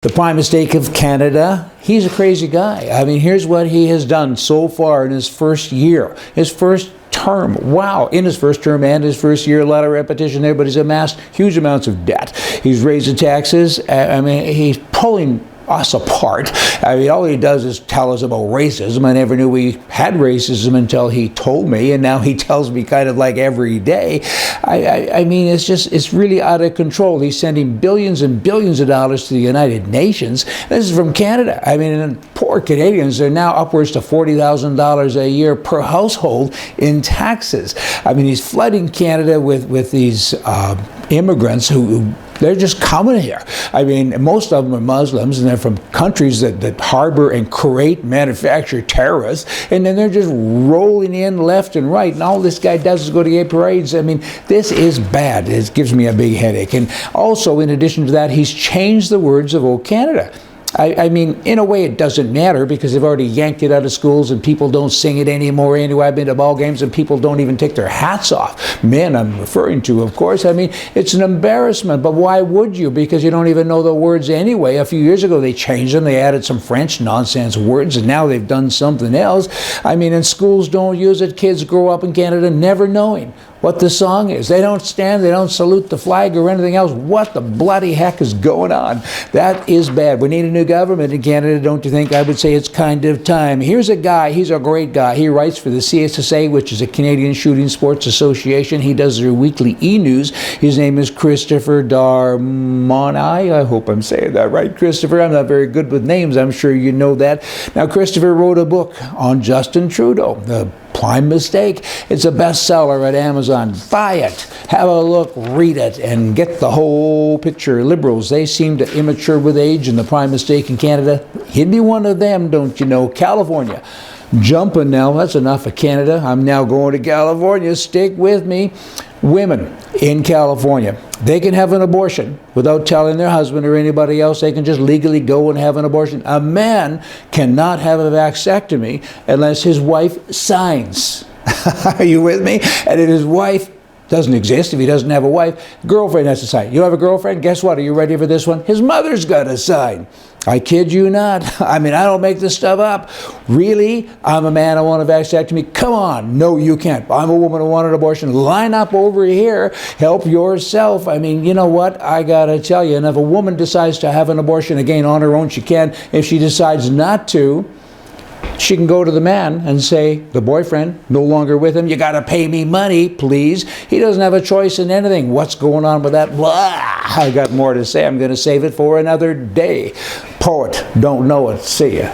The Prime Minister of Canada, he's a crazy guy. I mean, here's what he has done so far in his first year, his first term. Wow, in his first term and his first year, a lot of repetition there, but he's amassed huge amounts of debt. He's raised the taxes. I mean, he's pulling us apart. I mean, all he does is tell us about racism. I never knew we had racism until he told me, and now he tells me kind of like every day. I mean, it's really out of control. He's sending billions and billions of dollars to the United Nations. This is from Canada. I mean, and poor Canadians are now upwards to $40,000 a year per household in taxes. I mean, he's flooding Canada with these immigrants who they're just coming here. I mean, most of them are Muslims, and they're from countries that harbor and create, manufacture terrorists, and then they're just rolling in left and right, and all this guy does is go to gay parades. I mean, this is bad. It gives me a big headache. And also, in addition to that, he's changed the words of "O Canada." I mean, in a way, it doesn't matter because they've already yanked it out of schools and people don't sing it anymore anyway. I've been to ball games and people don't even take their hats off. Men, I'm referring to, of course. I mean, it's an embarrassment, but why would you? Because you don't even know the words anyway. A few years ago, they changed them. They added some French nonsense words, and now they've done something else. I mean, and schools don't use it. Kids grow up in Canada never knowing what the song is. They don't stand, they don't salute the flag or anything else. What the bloody heck is going on? That is bad. We need a new government in Canada, don't you think? I would say it's kind of time. Here's a guy, he's a great guy. He writes for the CSSA, which is a Canadian Shooting Sports Association. He does their weekly e-news. His name is Christopher Darmonai. I hope I'm saying that right, Christopher. I'm not very good with names. I'm sure you know that. Now, Christopher wrote a book on Justin Trudeau, the Prime Mistake. It's a bestseller at Amazon. Buy it, have a look, read it, and get the whole picture. Liberals, they seem to immature with age, and the Prime Mistake in Canada, he'd be one of them, don't you know? California, jumping now. That's enough of Canada. I'm now going to California. Stick with me. Women in California, they can have an abortion without telling their husband or anybody else. They can just legally go and have an abortion. A man cannot have a vasectomy unless his wife signs. Are you with me? And if his wife doesn't exist, if he doesn't have a wife, girlfriend has to sign. You have a girlfriend? Guess what? Are you ready for this one? His mother's got to sign. I kid you not. I mean, I don't make this stuff up. Really? I'm a man, I want a vasectomy. Come on. No, you can't. I'm a woman who want an abortion. Line up over here. Help yourself. I mean, you know what? I got to tell you, and if a woman decides to have an abortion, again, on her own, she can. If she decides not to, she can go to the man and say, the boyfriend, no longer with him, you got to pay me money, please. He doesn't have a choice in anything. What's going on with that? Blah. I got more to say. I'm going to save it for another day. Poet, don't know it. See ya.